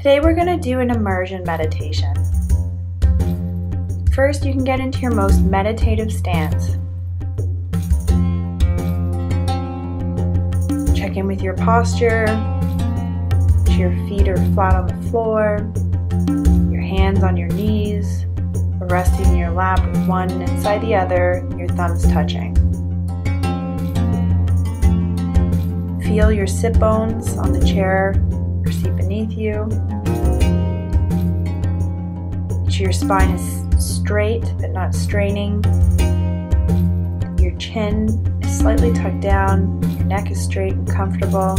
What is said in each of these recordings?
Today we're going to do an immersion meditation. First, you can get into your most meditative stance. Check in with your posture. Your feet are flat on the floor, your hands on your knees, or resting in your lap with one inside the other, your thumbs touching. Feel your sit bones on the chair or seat beneath you. Make sure your spine is straight but not straining. Your chin is slightly tucked down, your neck is straight and comfortable.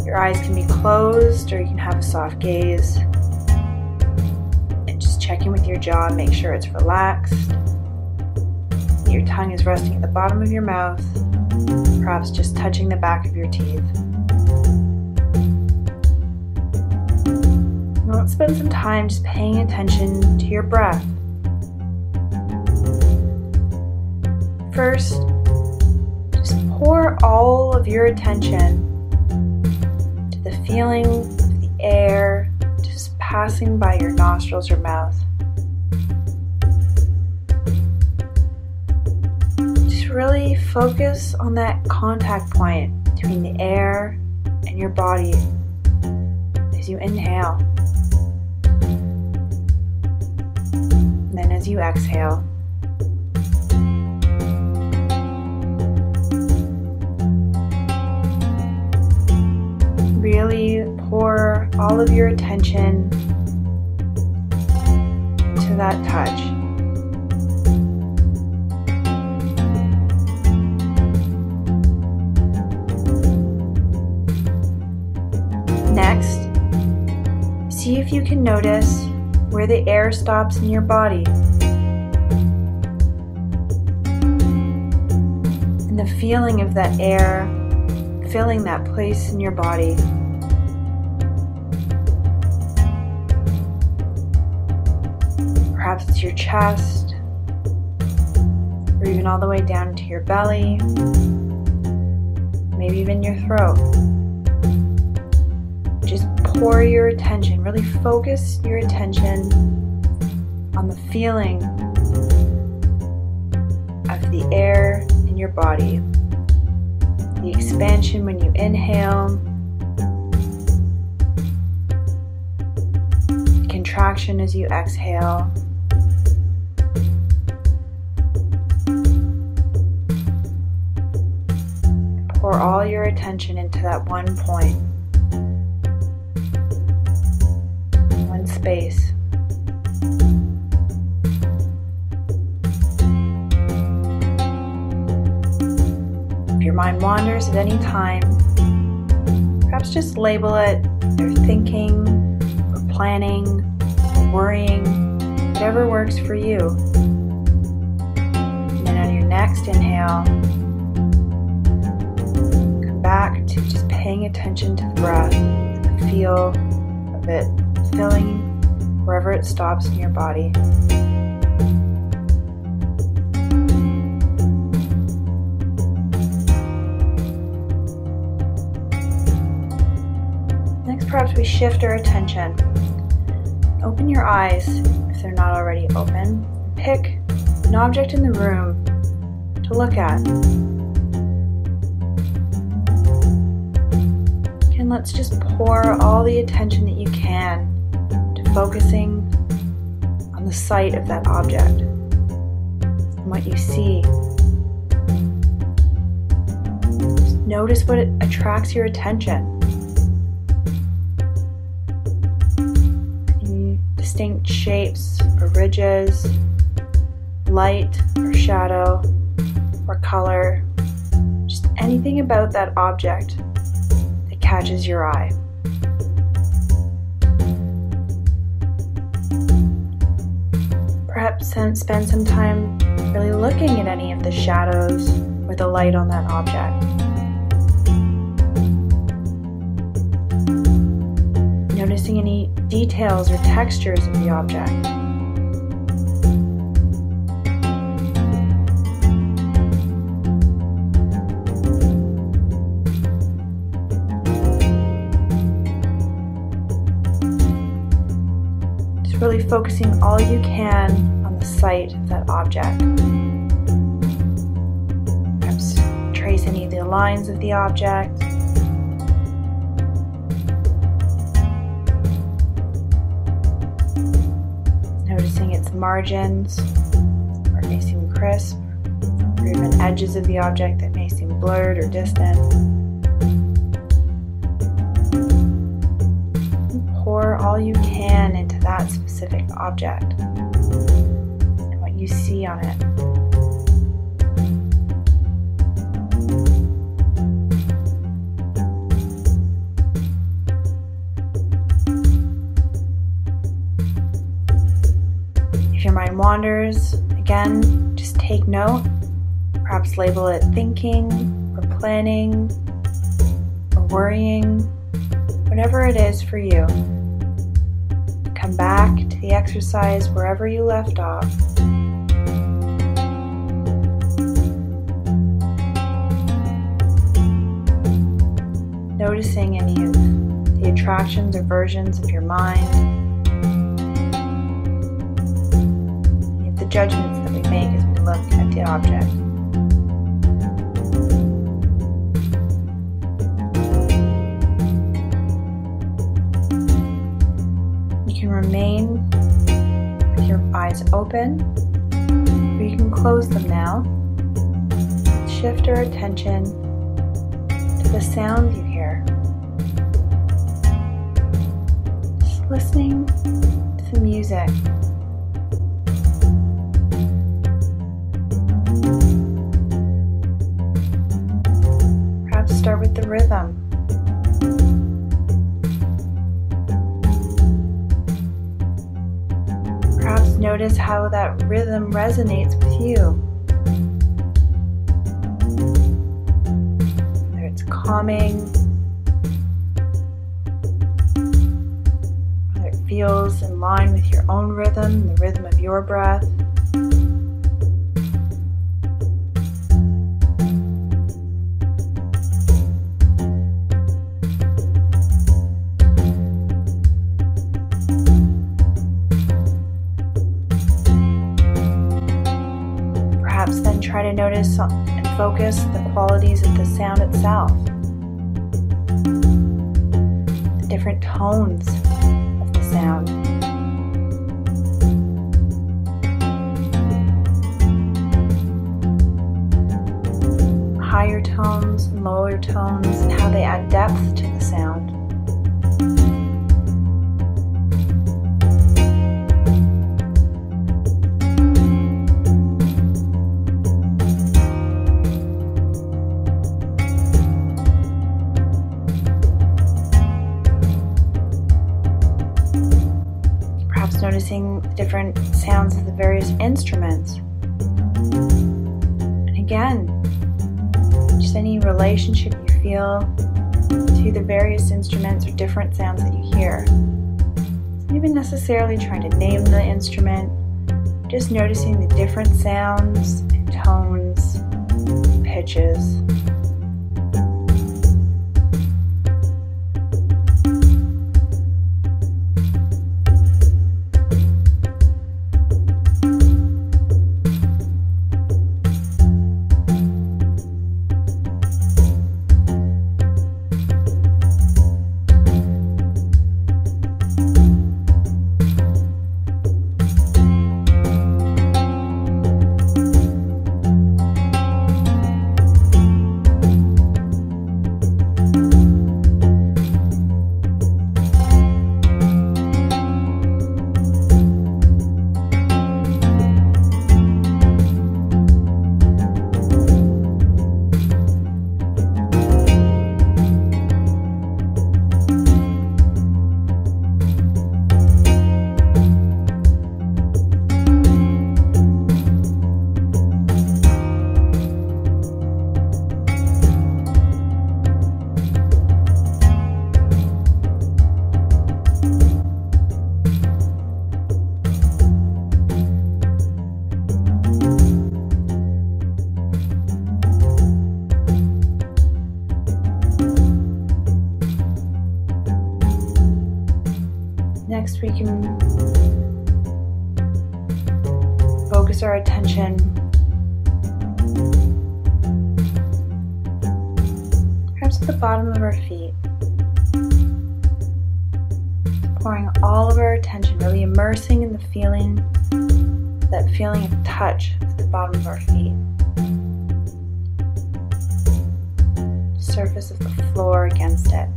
Your eyes can be closed or you can have a soft gaze. And just check in with your jaw and make sure it's relaxed. Your tongue is resting at the bottom of your mouth, perhaps just touching the back of your teeth. Now let's spend some time just paying attention to your breath. First, just pour all of your attention the feeling of the air just passing by your nostrils or mouth. Just really focus on that contact point between the air and your body as you inhale. And then as you exhale. Really pour all of your attention to that touch. Next, see if you can notice where the air stops in your body and the feeling of that air filling that place in your body. Perhaps it's your chest, or even all the way down to your belly, maybe even your throat. Just pour your attention, really focus your attention on the feeling of the air in your body. The expansion when you inhale, the contraction as you exhale. Pour all your attention into that one point, one space. If your mind wanders at any time, perhaps just label it either thinking or planning or worrying, whatever works for you. And then on your next inhale, come back to just paying attention to the breath, the feel of it filling wherever it stops in your body. Perhaps we shift our attention. Open your eyes if they're not already open. Pick an object in the room to look at. And let's just pour all the attention that you can to focusing on the sight of that object and what you see. Just notice what attracts your attention. Distinct shapes or ridges, light or shadow or color, just anything about that object that catches your eye. Perhaps spend some time really looking at any of the shadows or the light on that object. Noticing any details or textures of the object. really focusing all you can on the sight of that object. Perhaps trace any of the lines of the object. Noticing its margins, where it may seem crisp, or even edges of the object that may seem blurred or distant. Pour all you can into that specific object and what you see on it. If your mind wanders, again, just take note. Perhaps label it thinking or planning or worrying, whatever it is for you. Come back to the exercise wherever you left off. Noticing any of the attractions or versions of your mind, any of the judgments that we make as we look at the object. Remain with your eyes open, or you can close them now. Shift our attention to the sound you hear. Just listening to the music. Perhaps start with the rhythm. Notice how that rhythm resonates with you. Whether it's calming, whether it feels in line with your own rhythm, the rhythm of your breath. Then try to notice and focus the qualities of the sound itself, the different tones of the sound. Higher tones and lower tones, and how they add depth to the sound. Noticing the different sounds of the various instruments. And again, just any relationship you feel to the various instruments or different sounds that you hear. Not even necessarily trying to name the instrument, just noticing the different sounds and tones, pitches. Next, we can our attention perhaps at the bottom of our feet. Pouring all of our attention, really immersing in the feeling, that feeling of touch at the bottom of our feet. Surface of the floor against it.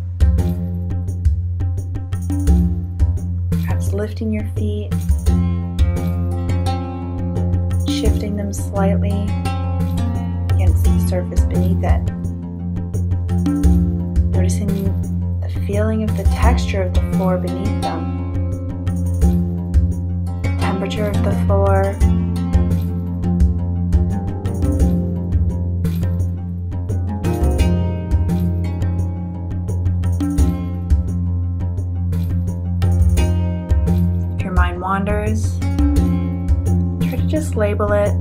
Perhaps lifting your feet, shifting them slightly against the surface beneath it. Noticing the feeling of the texture of the floor beneath them, the temperature of the floor, if your mind wanders, try to just label it,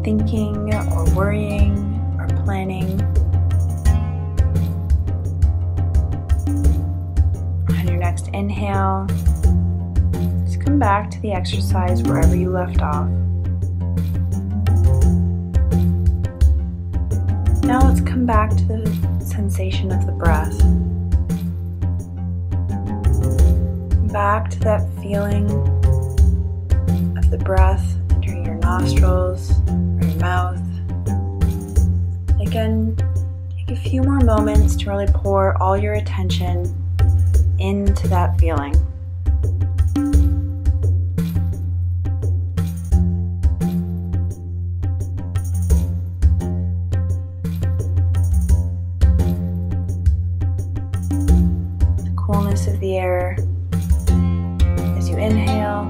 thinking or worrying or planning. Next inhale, just come back to the exercise wherever you left off. Now let's come back to the sensation of the breath. Back to that feeling of the breath entering your nostrils or your mouth. Again, take a few more moments to really pour all your attention into that feeling. The coolness of the air as you inhale,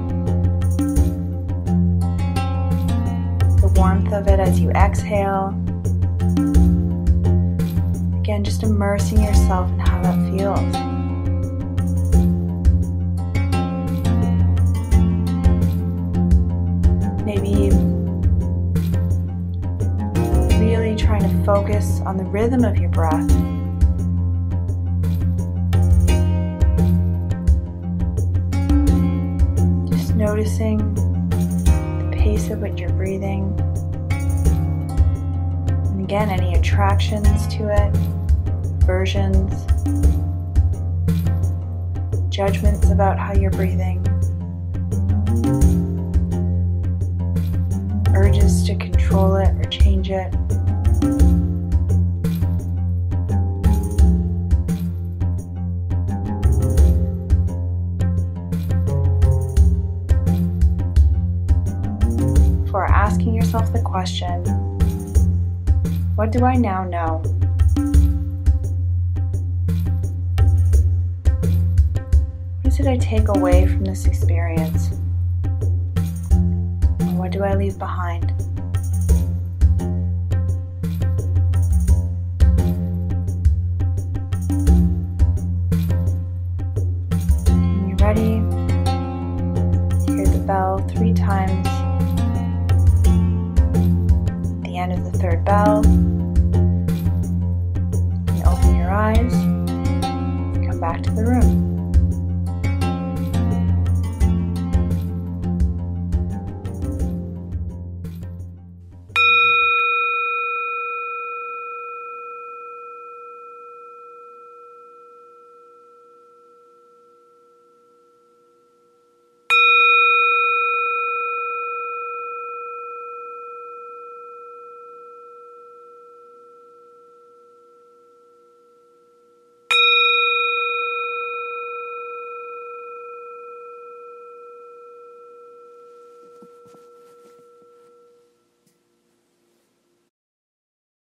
the warmth of it as you exhale. Again, just immersing yourself in how that feels. Maybe really trying to focus on the rhythm of your breath. Just noticing the pace at which you're breathing. And again, any attractions to it, aversions, judgments about how you're breathing. Urges to control it or change it. Before asking yourself the question, what do I now know? What did I take away from this experience? What do I leave behind? When you're ready, hear the bell 3 times. At the end of the 3rd bell, you open your eyes, come back to the room.